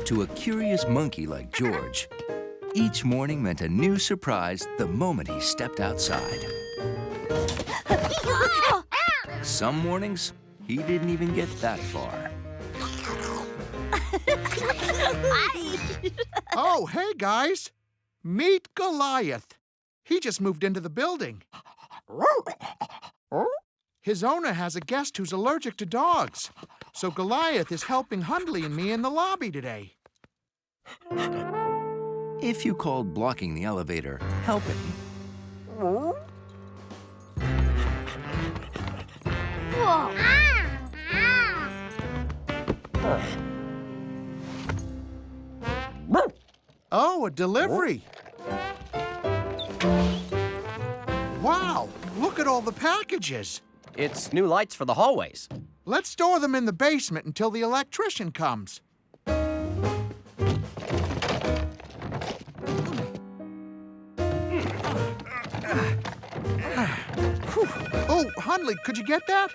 To a curious monkey like George, each morning meant a new surprise the moment he stepped outside. Some mornings, he didn't even get that far. Oh, hey, guys. Meet Goliath. He just moved into the building. His owner has a guest who's allergic to dogs, so Goliath is helping Hundley and me in the lobby today. If you called blocking the elevator helping, Oh, a delivery. Wow, look at all the packages. It's new lights for the hallways. Let's store them in the basement until the electrician comes. Oh, Hundley, could you get that?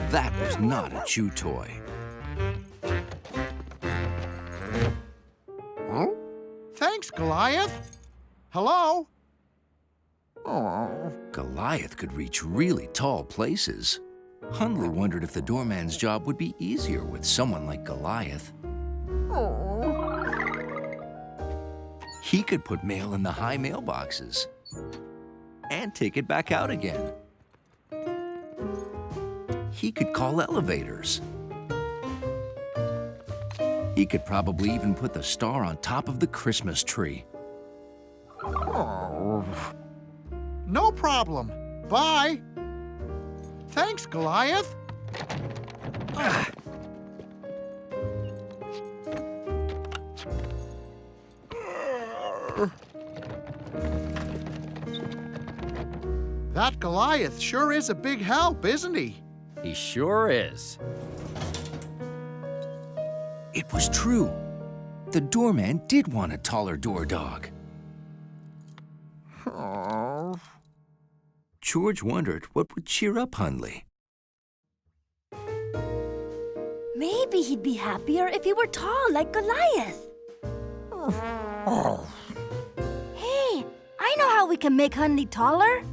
that was not a chew toy. Thanks, Goliath. Hello? Goliath could reach really tall places. Hundley wondered if the doorman's job would be easier with someone like Goliath. He could put mail in the high mailboxes and take it back out again. He could call elevators. He could probably even put the star on top of the Christmas tree. No problem. Bye. Thanks, Goliath. That Goliath sure is a big help, isn't he? He sure is. It was true. The doorman did want a taller door dog. George wondered what would cheer up Hundley. Maybe he'd be happier if he were tall like Goliath. Hey, I know how we can make Hundley taller.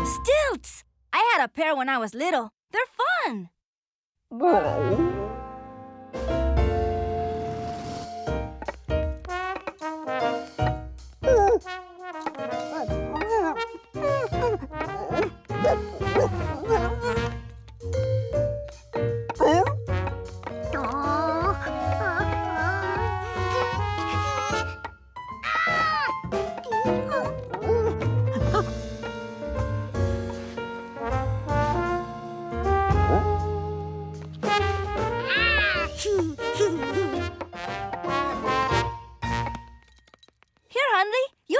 Stilts! I had a pair when I was little. They're fun.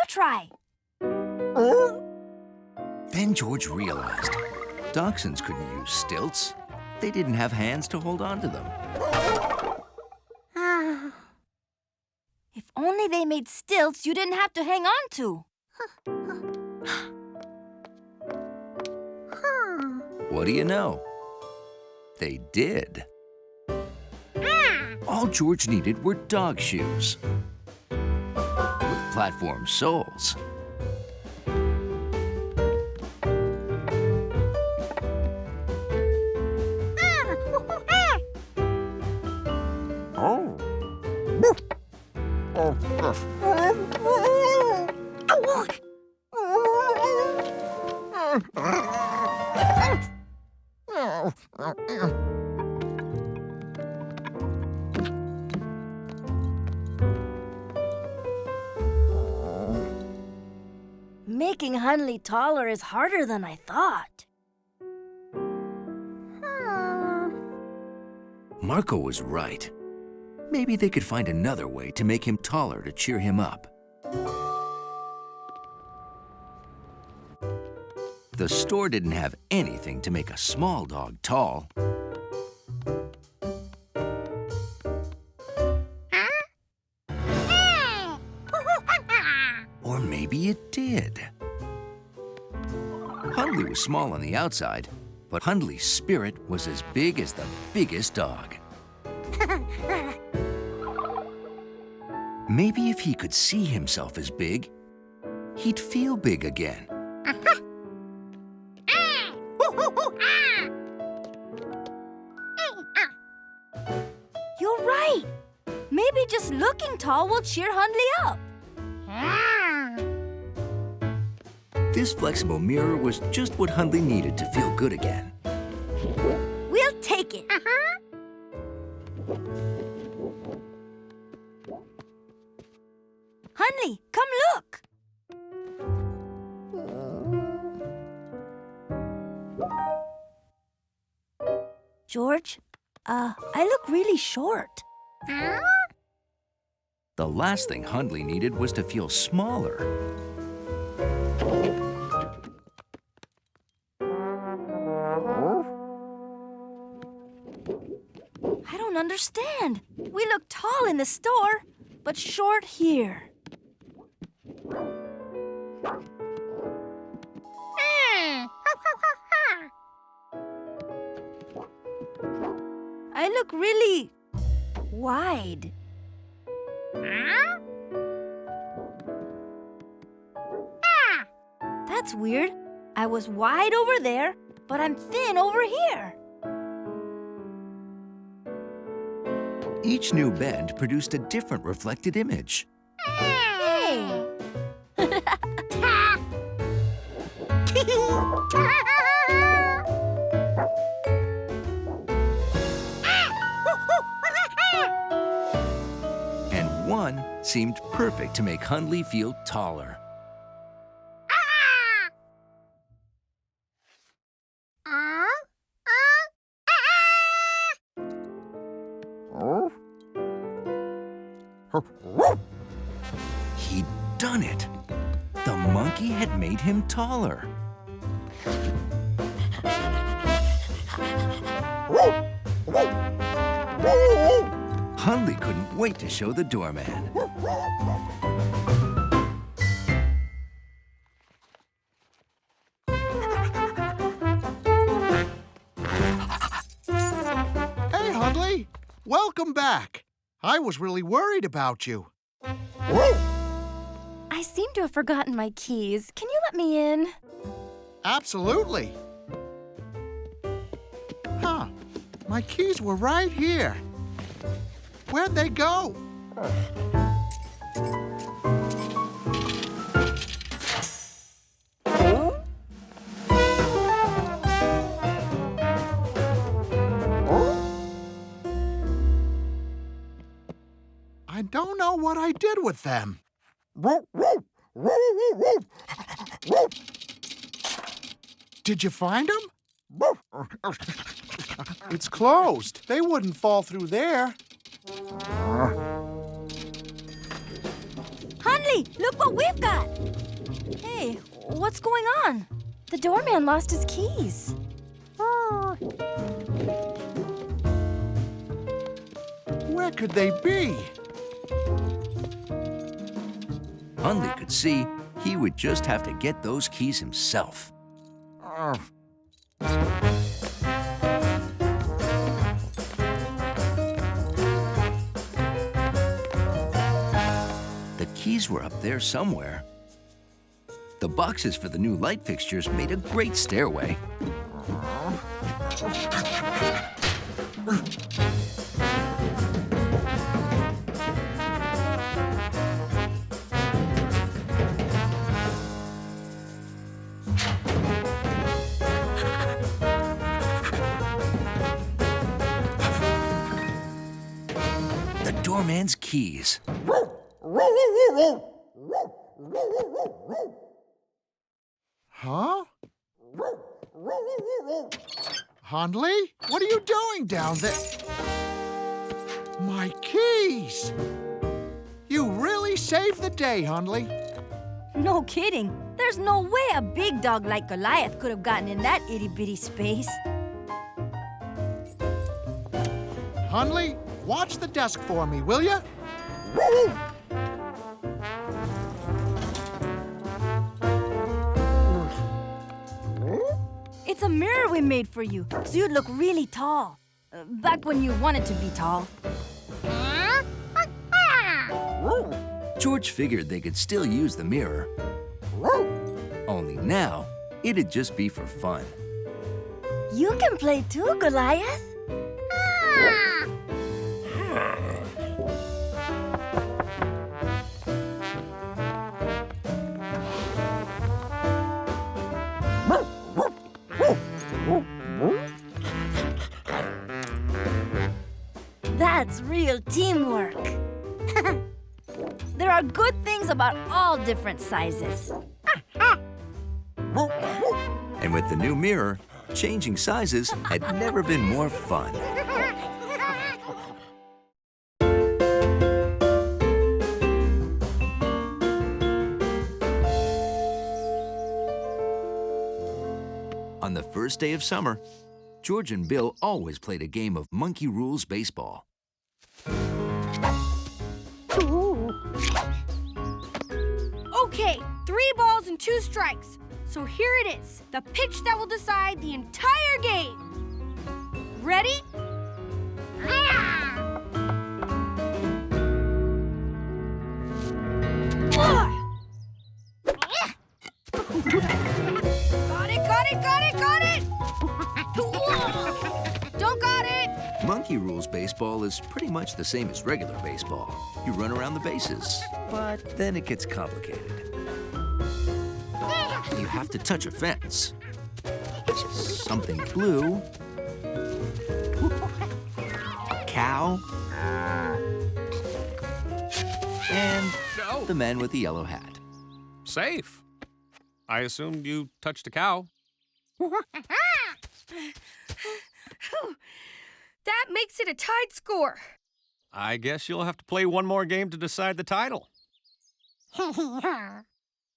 Try. Then George realized dachshunds couldn't use stilts. They didn't have hands to hold on to them. If only they made stilts you didn't have to hang on to. What do you know? They did. All George needed were dog shoes with platform soles. Making Hundley taller is harder than I thought. Marco was right. Maybe they could find another way to make him taller to cheer him up. The store didn't have anything to make a small dog tall. Hundley was small on the outside, but Hundley's spirit was as big as the biggest dog. Maybe if he could see himself as big, he'd feel big again. You're right. Maybe just looking tall will cheer Hundley up. This flexible mirror was just what Hundley needed to feel good again. We'll take it. Hundley, come look. George, I look really short. The last thing Hundley needed was to feel smaller. I don't understand. We look tall in the store, but short here. I look really wide. That's weird. I was wide over there, but I'm thin over here. Each new bend produced a different reflected image. Hey! And one seemed perfect to make Hundley feel taller. He'd done it. The monkey had made him taller. Hundley couldn't wait to show the doorman. Hey, Hundley. Welcome back. I was really worried about you. I seem to have forgotten my keys. Can you let me in? Absolutely. Huh. My keys were right here. Where'd they go? I don't know what I did with them. Did you find them? It's closed. They wouldn't fall through there. Hundley, look what we've got. Hey, what's going on? The doorman lost his keys. Where could they be? Hundley could see he would just have to get those keys himself. The keys were up there somewhere. The boxes for the new light fixtures made a great stairway. The doorman's keys. Huh? Hundley, what are you doing down there? My keys! You really saved the day, Hundley. No kidding. There's no way a big dog like Goliath could have gotten in that itty-bitty space. Hundley, watch the desk for me, will you? It's a mirror we made for you, so you'd look really tall. Back when you wanted to be tall. George figured they could still use the mirror. Only now, it'd just be for fun. You can play too, Goliath. That's real teamwork. There are good things about all different sizes. And with the new mirror, changing sizes had never been more fun. On the first day of summer, George and Bill always played a game of monkey rules baseball. Okay, 3 balls and 2 strikes. So here it is, the pitch that will decide the entire game. Ready? Got it! Don't got it! Monkey rules baseball is pretty much the same as regular baseball. You run around the bases, but then it gets complicated. You have to touch a fence. Something blue. A cow. And the man with the yellow hat. Safe. I assumed you touched a cow. That makes it a tied score. I guess you'll have to play one more game to decide the title.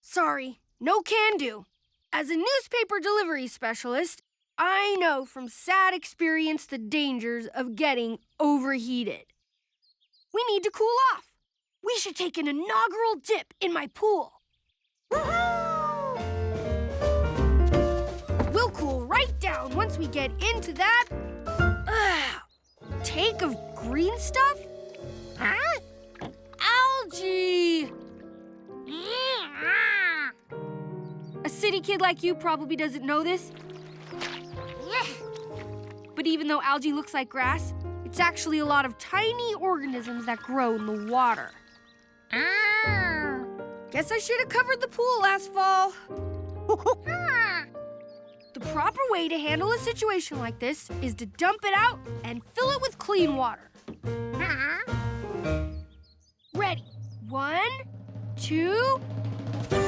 Sorry, no can do. As a newspaper delivery specialist, I know from sad experience the dangers of getting overheated. We need to cool off. We should take an inaugural dip in my pool. We'll cool right down once we get into that take of green stuff? Huh? Algae! A city kid like you probably doesn't know this. But even though algae looks like grass, it's actually a lot of tiny organisms that grow in the water. Guess I should have covered the pool last fall. The proper way to handle a situation like this is to dump it out and fill it with clean water. Ready? 1, 2, 3!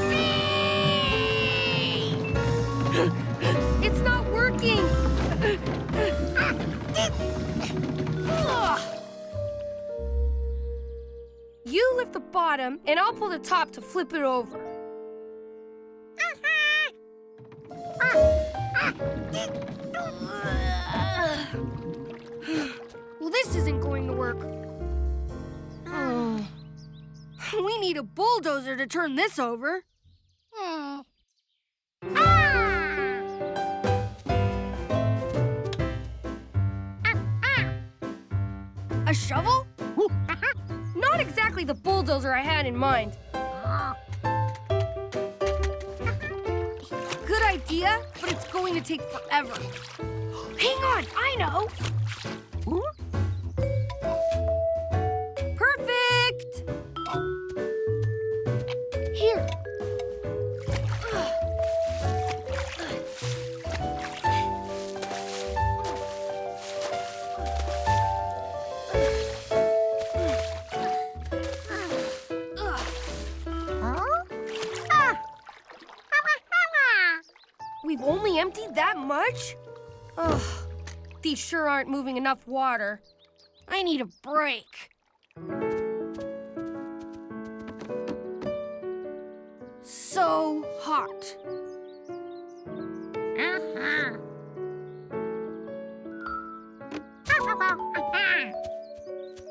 It's not working! You lift the bottom, and I'll pull the top to flip it over. Well, this isn't going to work. We need a bulldozer to turn this over. A shovel? Not exactly the bulldozer I had in mind. Good idea, but it's going to take forever. Hang on, I know. Perfect! Here. We've only emptied that much? Ugh, these sure aren't moving enough water. I need a break. So hot.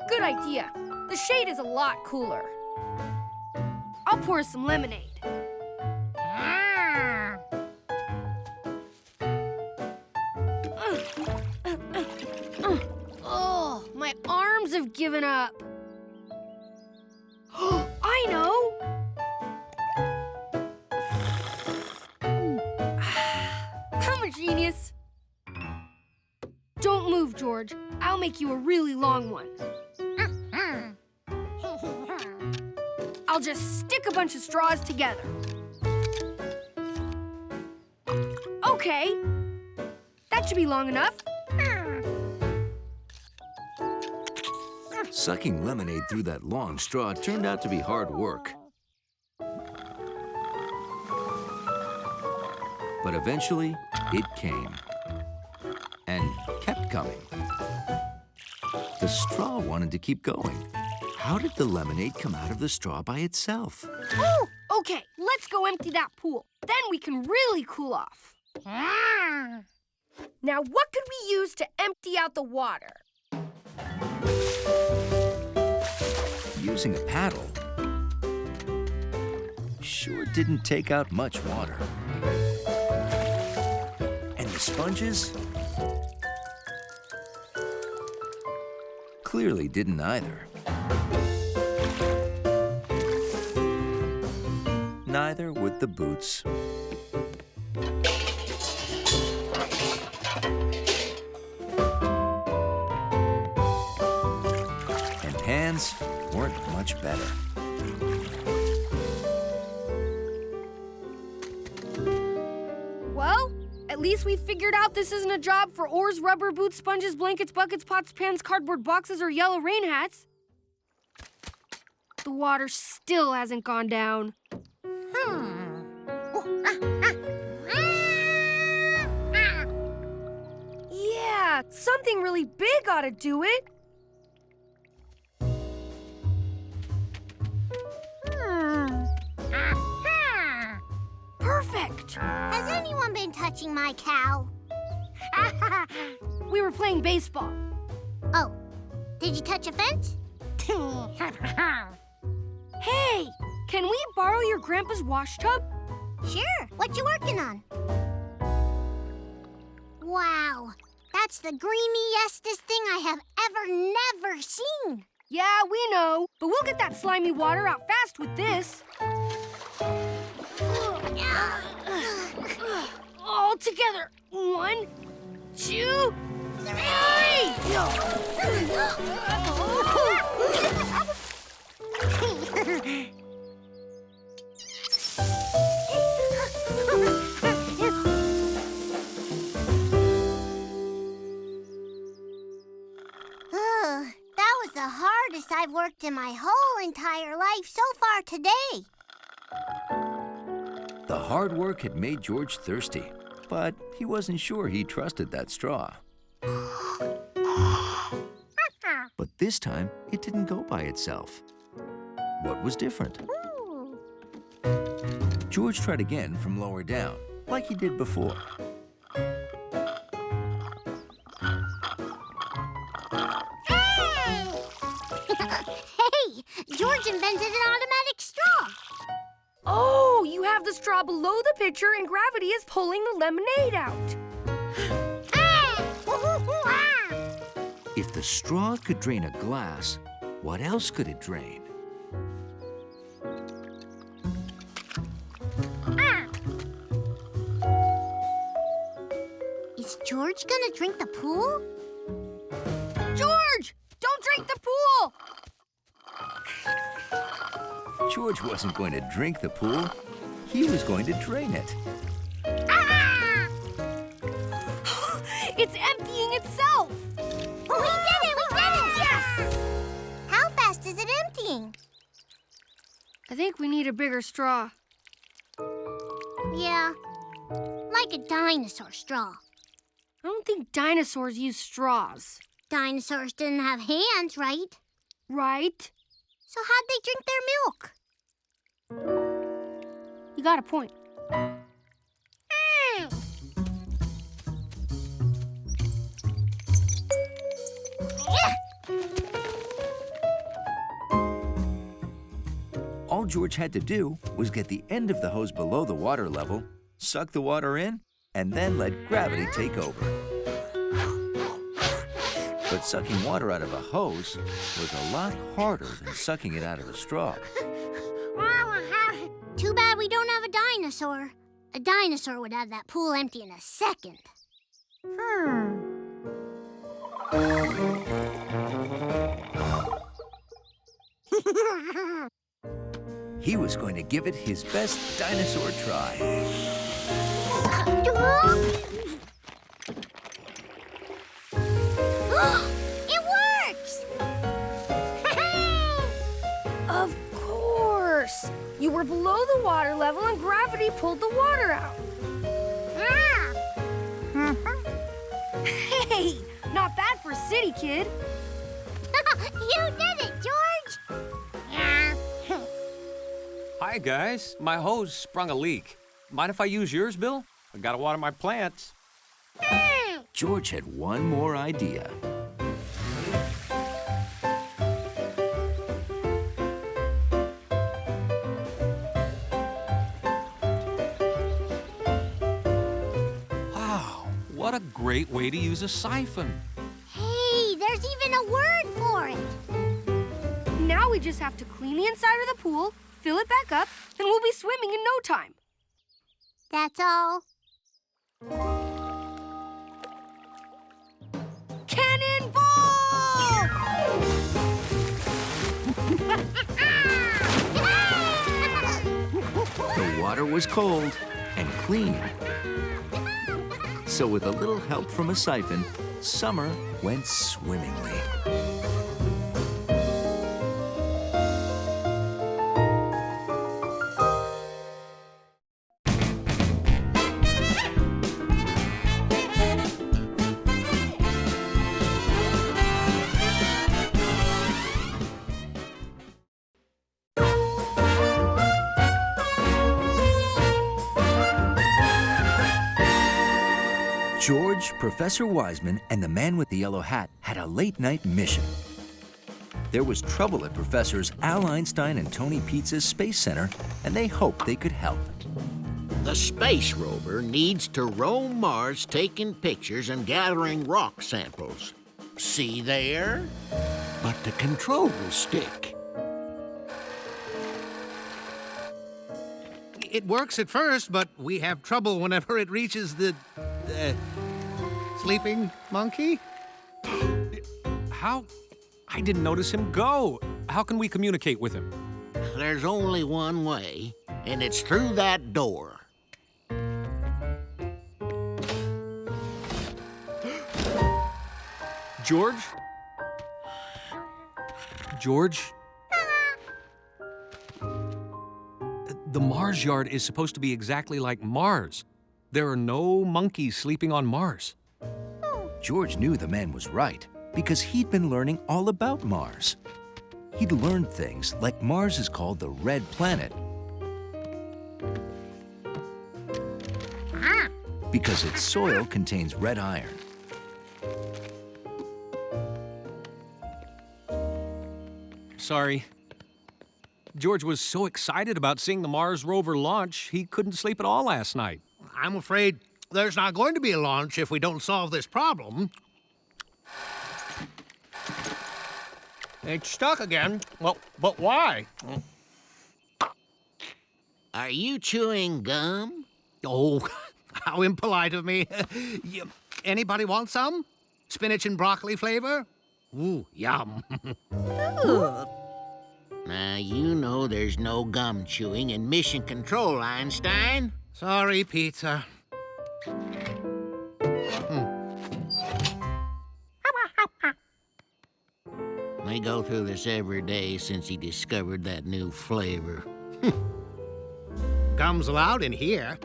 Good idea. The shade is a lot cooler. I'll pour some lemonade. Oh, my arms have given up. I know! I'm a genius. Don't move, George. I'll make you a really long one. I'll just stick a bunch of straws together. Okay. That should be long enough. Sucking lemonade through that long straw turned out to be hard work. But eventually, it came. And kept coming. The straw wanted to keep going. How did the lemonade come out of the straw by itself? Oh, okay, let's go empty that pool. Then we can really cool off. Now, what could we use to empty out the water? Using a paddle sure didn't take out much water. And the sponges clearly didn't either. Neither would the boots. And hands weren't much better. Well, at least we figured out this isn't a job for oars, rubber boots, sponges, blankets, buckets, pots, pans, cardboard boxes, or yellow rain hats. The water still hasn't gone down. Yeah, something really big ought to do it. Perfect. Has anyone been touching my cow? We were playing baseball. Oh, did you touch a fence? Hey, can we borrow your grandpa's wash tub? Sure. What you working on? Wow, that's the greeniestest thing I have never seen. Yeah, we know, but we'll get that slimy water out fast with this. All together. 1, 2, 3! That was the hardest I've worked in my whole entire life so far today. The hard work had made George thirsty, but he wasn't sure he trusted that straw. But this time, it didn't go by itself. What was different? George tried again from lower down, like he did before. Hey, George invented an automatic straw. Oh, you have the straw below the pitcher and gravity is pulling the lemonade out. If the straw could drain a glass, what else could it drain? Is George gonna drink the pool? George, don't drink the pool! George wasn't going to drink the pool. He was going to drain it. It's emptying itself! We did it! Yes! How fast is it emptying? I think we need a bigger straw. Yeah, like a dinosaur straw. I don't think dinosaurs use straws. Dinosaurs didn't have hands, right? Right? So how'd they drink their milk? You got a point. All George had to do was get the end of the hose below the water level, suck the water in, and then let gravity take over. But sucking water out of a hose was a lot harder than sucking it out of a straw. Too bad we don't have a dinosaur. A dinosaur would have that pool empty in a second. He was going to give it his best dinosaur try. It works! Of course! You were below the water level and gravity pulled the water out. Hey, not bad for a city kid. You did it, George! Hi, guys. My hose sprung a leak. Mind if I use yours, Bill? I gotta water my plants. George had one more idea. Wow, what a great way to use a siphon. Hey, there's even a word for it. Now we just have to clean the inside of the pool, fill it back up, and we'll be swimming in no time. That's all. Cannonball! The water was cold and clean. So with a little help from a siphon, summer went swimmingly. George, Professor Wiseman, and the man with the yellow hat had a late-night mission. There was trouble at Professors Al Einstein and Tony Pizza's Space Center, and they hoped they could help. The space rover needs to roam Mars taking pictures and gathering rock samples. See there? But the control stick. It works at first, but we have trouble whenever it reaches the sleeping monkey. How? I didn't notice him go. How can we communicate with him? There's only one way, and it's through that door. George? George? The Mars yard is supposed to be exactly like Mars. There are no monkeys sleeping on Mars. George knew the man was right because he'd been learning all about Mars. He'd learned things like Mars is called the Red Planet because its soil contains red iron. Sorry. George was so excited about seeing the Mars rover launch, he couldn't sleep at all last night. I'm afraid there's not going to be a launch if we don't solve this problem. It's stuck again. Well, but why? Are you chewing gum? Oh, how impolite of me. Anybody want some? Spinach and broccoli flavor? Ooh, yum. Now, you know there's no gum chewing in Mission Control, Einstein. Sorry, pizza. They go through this every day since he discovered that new flavor. Gum's allowed in here.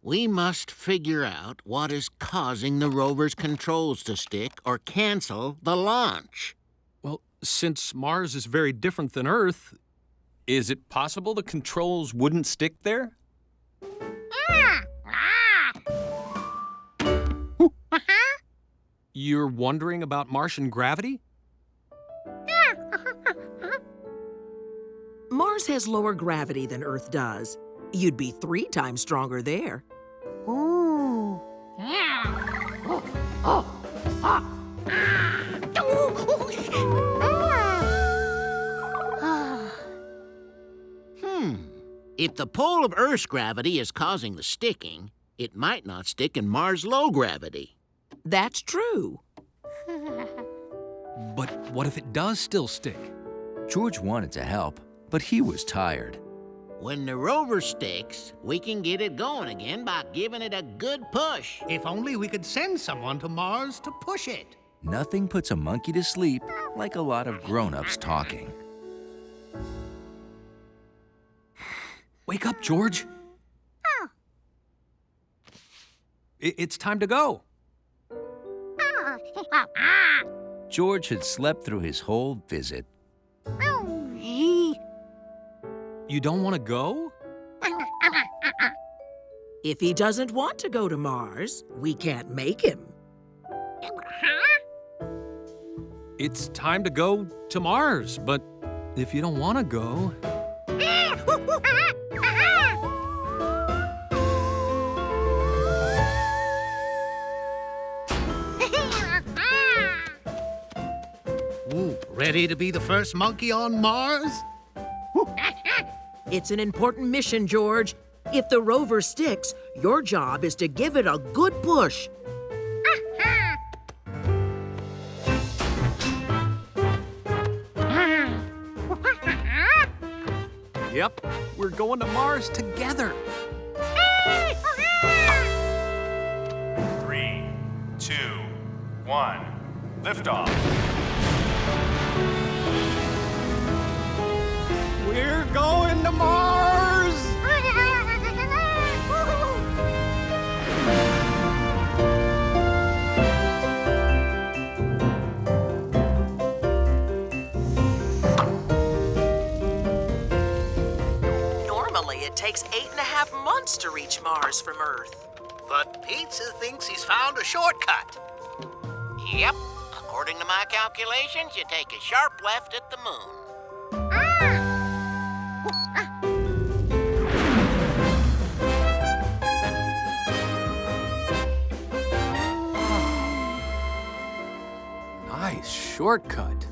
We must figure out what is causing the rover's controls to stick or cancel the launch. Well, since Mars is very different than Earth, is it possible the controls wouldn't stick there? You're wondering about Martian gravity? Mars has lower gravity than Earth does. You'd be 3 times stronger there. If the pull of Earth's gravity is causing the sticking, it might not stick in Mars' low gravity. That's true. But what if it does still stick? George wanted to help, but he was tired. When the rover sticks, we can get it going again by giving it a good push. If only we could send someone to Mars to push it. Nothing puts a monkey to sleep like a lot of grown-ups talking. Wake up, George. It's time to go. George had slept through his whole visit. You don't want to go? If he doesn't want to go to Mars, we can't make him. It's time to go to Mars, but if you don't want to go... Ooh, ready to be the first monkey on Mars? It's an important mission, George. If the rover sticks, your job is to give it a good push. Yep, we're going to Mars together. 3, 2, 1, liftoff. We're going to Mars! Normally, it takes 8.5 months to reach Mars from Earth. But Pizza thinks he's found a shortcut. Yep. According to my calculations, you take a sharp left at the moon. Nice shortcut.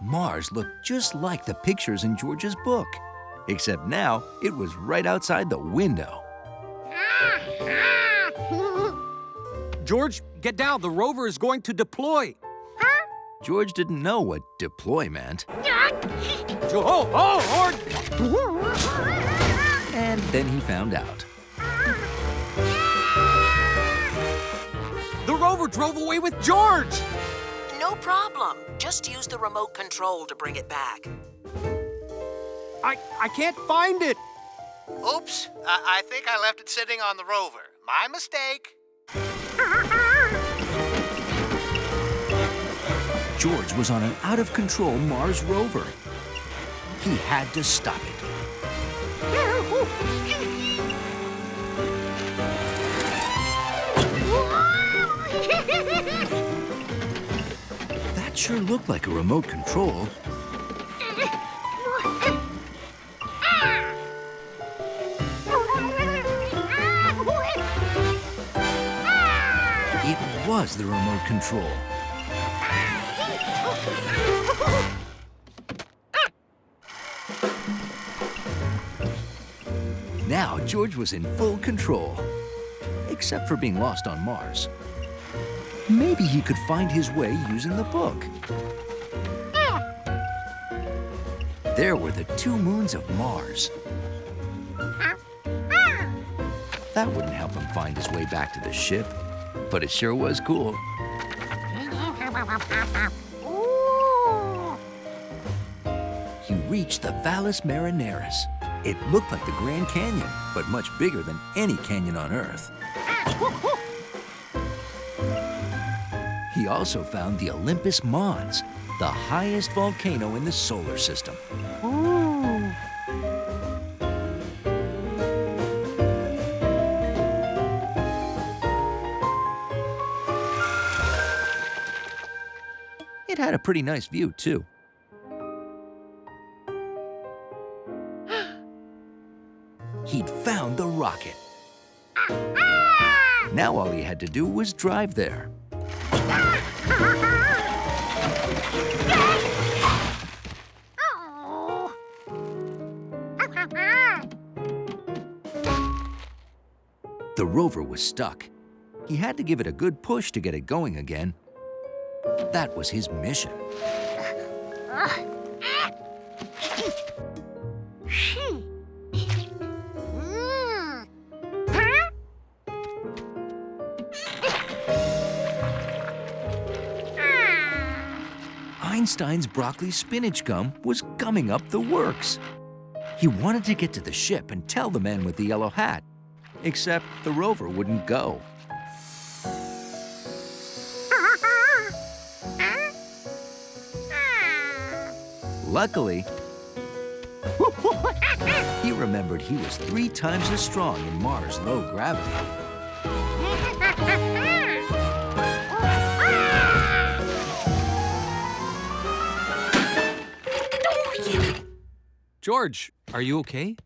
Mars looked just like the pictures in George's book, except now it was right outside the window. George, get down. The rover is going to deploy. George didn't know what deploy meant. Lord! And then he found out. The rover drove away with George! No problem. Just use the remote control to bring it back. I can't find it. Oops, I think I left it sitting on the rover. My mistake. George was on an out-of-control Mars rover. He had to stop it. That sure looked like a remote control. It was the remote control. Now George was in full control, except for being lost on Mars. Maybe he could find his way using the book. There were the 2 moons of Mars. That wouldn't help him find his way back to the ship, but it sure was cool. He reached the Valles Marineris. It looked like the Grand Canyon, but much bigger than any canyon on Earth. He also found the Olympus Mons, the highest volcano in the solar system. Ooh. It had a pretty nice view, too. He'd found the rocket. Now all he had to do was drive there. The rover was stuck. He had to give it a good push to get it going again. That was his mission. Einstein's broccoli spinach gum was gumming up the works. He wanted to get to the ship and tell the man with the yellow hat, except the rover wouldn't go. Luckily, he remembered he was 3 times as strong in Mars' low gravity. George, are you okay?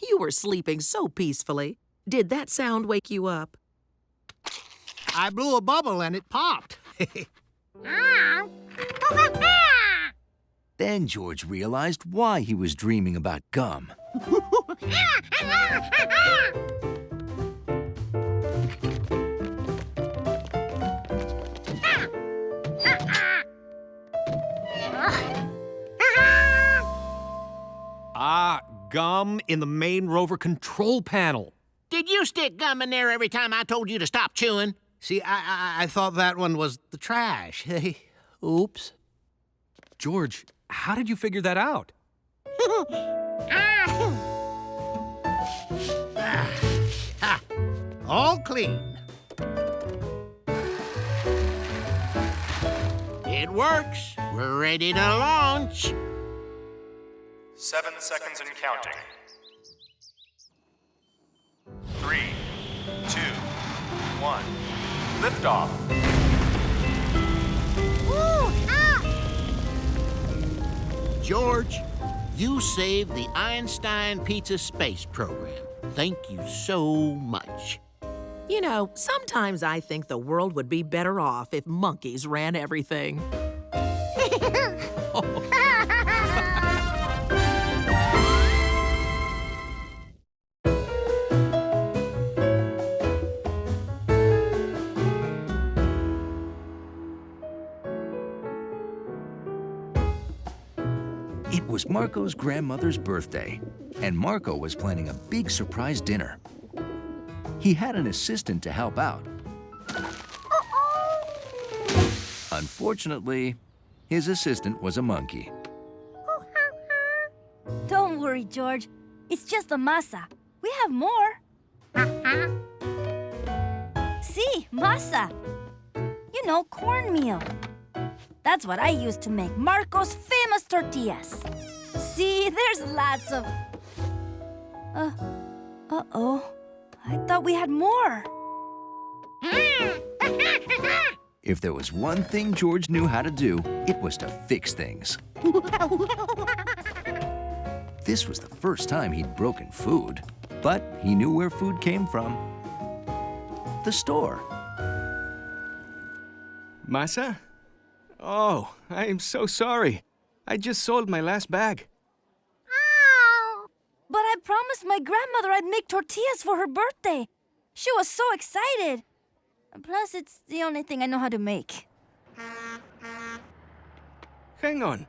You were sleeping so peacefully. Did that sound wake you up? I blew a bubble and it popped. Then George realized why he was dreaming about gum. Gum in the main rover control panel. Did you stick gum in there every time I told you to stop chewing? See, I thought that one was the trash. Oops. George, how did you figure that out? All clean. It works. We're ready to launch. 7 seconds and counting. 3, 2, 1. Liftoff. George, you saved the Einstein Pizza Space Program. Thank you so much. You know, sometimes I think the world would be better off if monkeys ran everything. It was Marco's grandmother's birthday, and Marco was planning a big surprise dinner. He had an assistant to help out. Unfortunately, his assistant was a monkey. Don't worry, George. It's just the masa. We have more. See, masa. You know, cornmeal. That's what I use to make Marco's famous tortillas. See, there's lots of... Uh-oh. I thought we had more. If there was one thing George knew how to do, it was to fix things. This was the first time he'd broken food, but he knew where food came from. The store. Masa? Oh, I am so sorry. I just sold my last bag. But I promised my grandmother I'd make tortillas for her birthday. She was so excited. Plus, it's the only thing I know how to make. Hang on.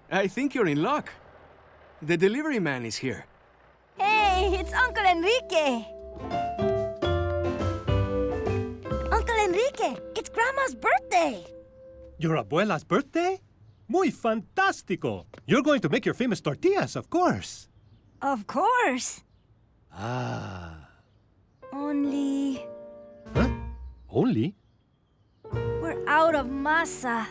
I think you're in luck. The delivery man is here. Hey, it's Uncle Enrique. Uncle Enrique, it's Grandma's birthday. Your abuela's birthday? Muy fantástico. You're going to make your famous tortillas, of course. Of course. Ah. Only... Huh? Only? we're out of masa.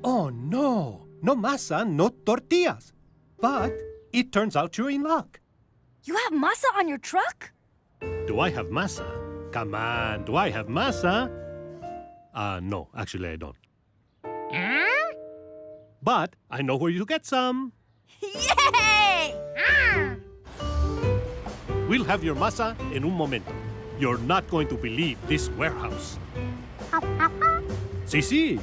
Oh, no. No masa, no tortillas. But it turns out you're in luck. You have masa on your truck? Do I have masa? Come on, do I have masa? No, actually I don't. But I know where you get some. Yay! We'll have your masa en un momento. You're not going to believe this warehouse. Sí.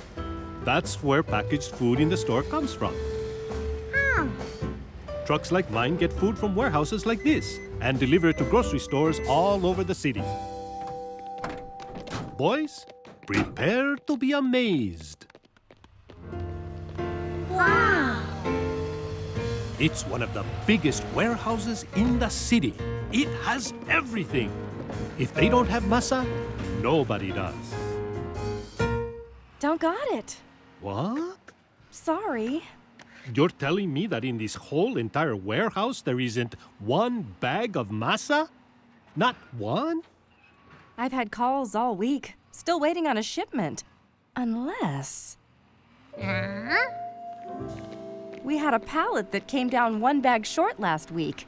That's where packaged food in the store comes from. Trucks like mine get food from warehouses like this and deliver it to grocery stores all over the city. Boys, prepare to be amazed. Wow! It's one of the biggest warehouses in the city. It has everything. If they don't have masa, nobody does. Don't got it. What? Sorry. You're telling me that in this whole entire warehouse there isn't one bag of masa? Not one? I've had calls all week. Still waiting on a shipment. Unless... We had a pallet that came down one bag short last week.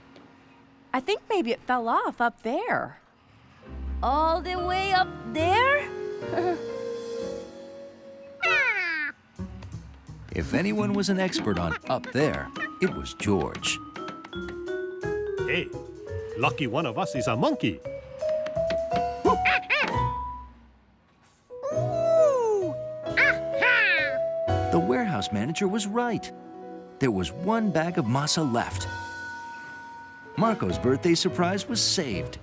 I think maybe it fell off up there. All the way up there? If anyone was an expert on up there, it was George. Hey, lucky one of us is a monkey. The warehouse manager was right. There was one bag of masa left. Marco's birthday surprise was saved.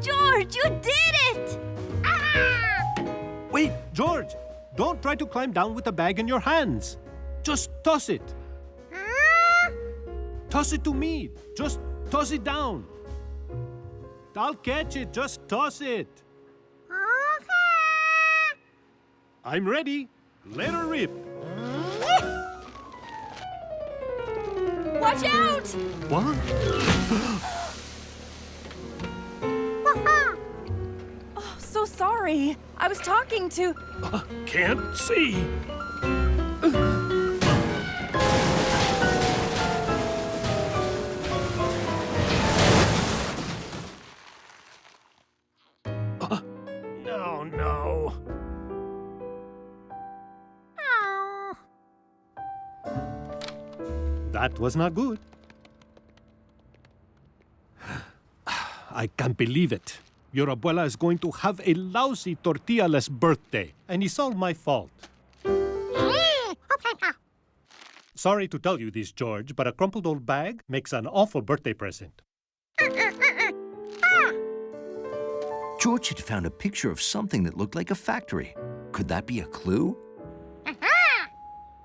George, you did it! Wait, George, don't try to climb down with the bag in your hands. Just toss it. Toss it to me. Just toss it down. I'll catch it. Just toss it. I'm ready. Let her rip. Watch out! What? Oh, so sorry. I was talking to... Can't see. No. That was not good. I can't believe it. Your abuela is going to have a lousy tortilla-less birthday, and it's all my fault. Sorry to tell you this, George, but a crumpled old bag makes an awful birthday present. George had found a picture of something that looked like a factory. Could that be a clue?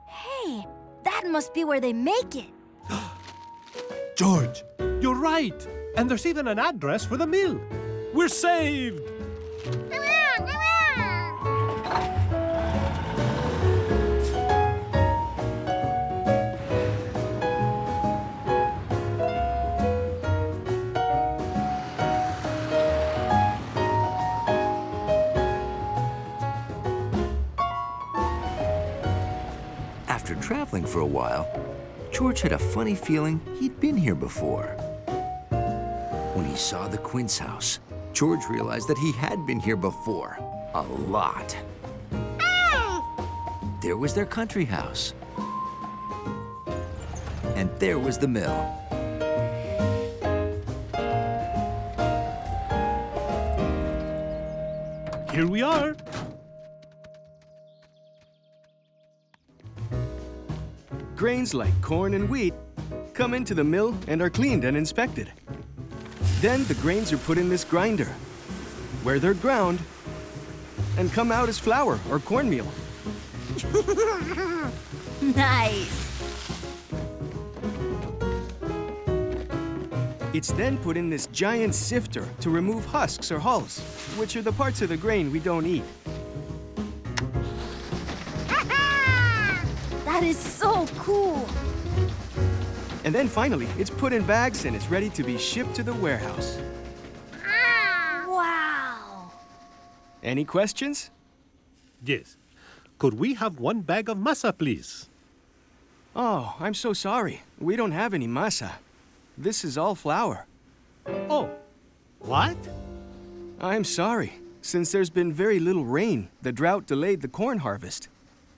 Hey, that must be where they make it. George, you're right. And there's even an address for the mill. We're saved. After traveling for a while, George had a funny feeling he'd been here before. When he saw the Quince house, George realized that he had been here before. A lot. There was their country house. And there was the mill. Here we are. Grains like corn and wheat come into the mill and are cleaned and inspected. Then the grains are put in this grinder, where they're ground and come out as flour or cornmeal. Nice. It's then put in this giant sifter to remove husks or hulls, which are the parts of the grain we don't eat. That is so cool. And then finally, it's put in bags and is ready to be shipped to the warehouse. Any questions? Yes. Could we have one bag of masa, please? Oh, I'm so sorry. We don't have any masa. This is all flour. Oh, what? I'm sorry. Since there's been very little rain, the drought delayed the corn harvest.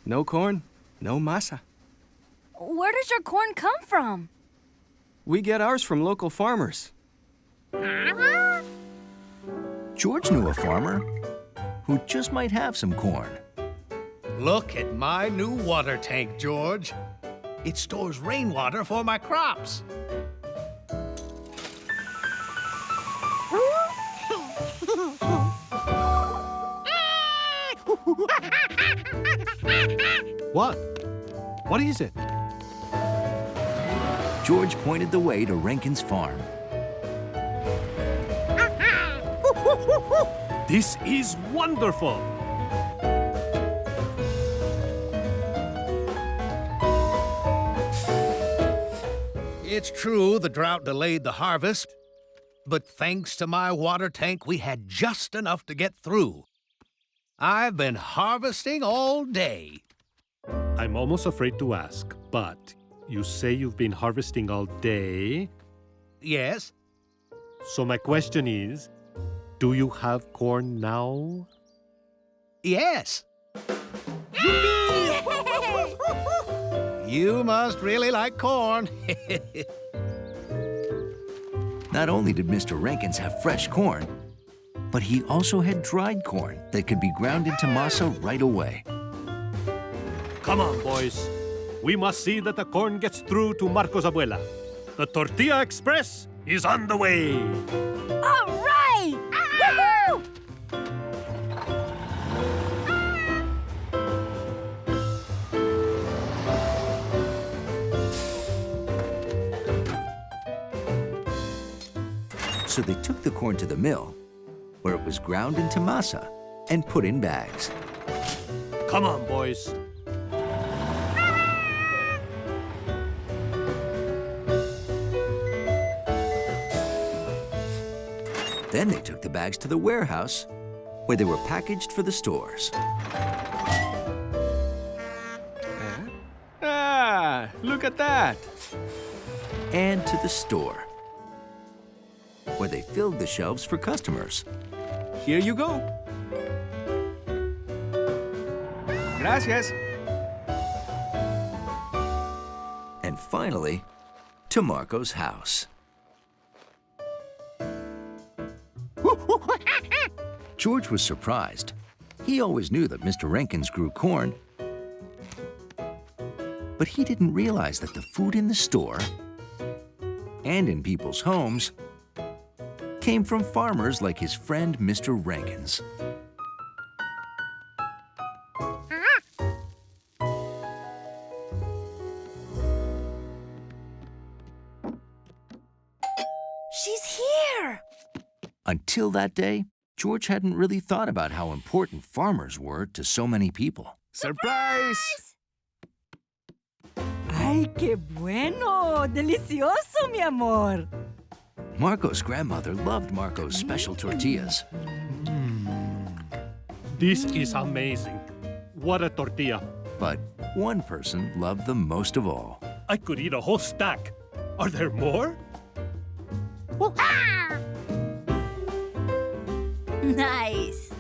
No corn, no masa. Where does your corn come from? We get ours from local farmers. George knew a farmer who just might have some corn. Look at my new water tank, George. It stores rainwater for my crops. What? What is it? George pointed the way to Rankin's farm. This is wonderful! It's true the drought delayed the harvest, but thanks to my water tank, we had just enough to get through. I've been harvesting all day. I'm almost afraid to ask, but you say you've been harvesting all day? Yes? So my question is, do you have corn now? Yes. You must really like corn. Not only did Mr. Rankins have fresh corn, but he also had dried corn that could be ground into masa right away. Come on, boys. We must see that the corn gets through to Marco's abuela. The Tortilla Express is on the way. All right! Woohoo! So they took the corn to the mill, where it was ground into masa and put in bags. Come on, boys. Then they took the bags to the warehouse, where they were packaged for the stores. Ah, look at that. And to the store, where they filled the shelves for customers. Here you go. Gracias. And finally, to Marco's house. George was surprised. He always knew that Mr. Rankins grew corn, but he didn't realize that the food in the store and in people's homes came from farmers like his friend Mr. Rankins. She's here! Until that day, George hadn't really thought about how important farmers were to so many people. Surprise! ¡Ay, qué bueno! ¡Delicioso, mi amor! Marco's grandmother loved Marco's special tortillas. This is amazing. What a tortilla. But one person loved them most of all. I could eat a whole stack. Are there more? Nice!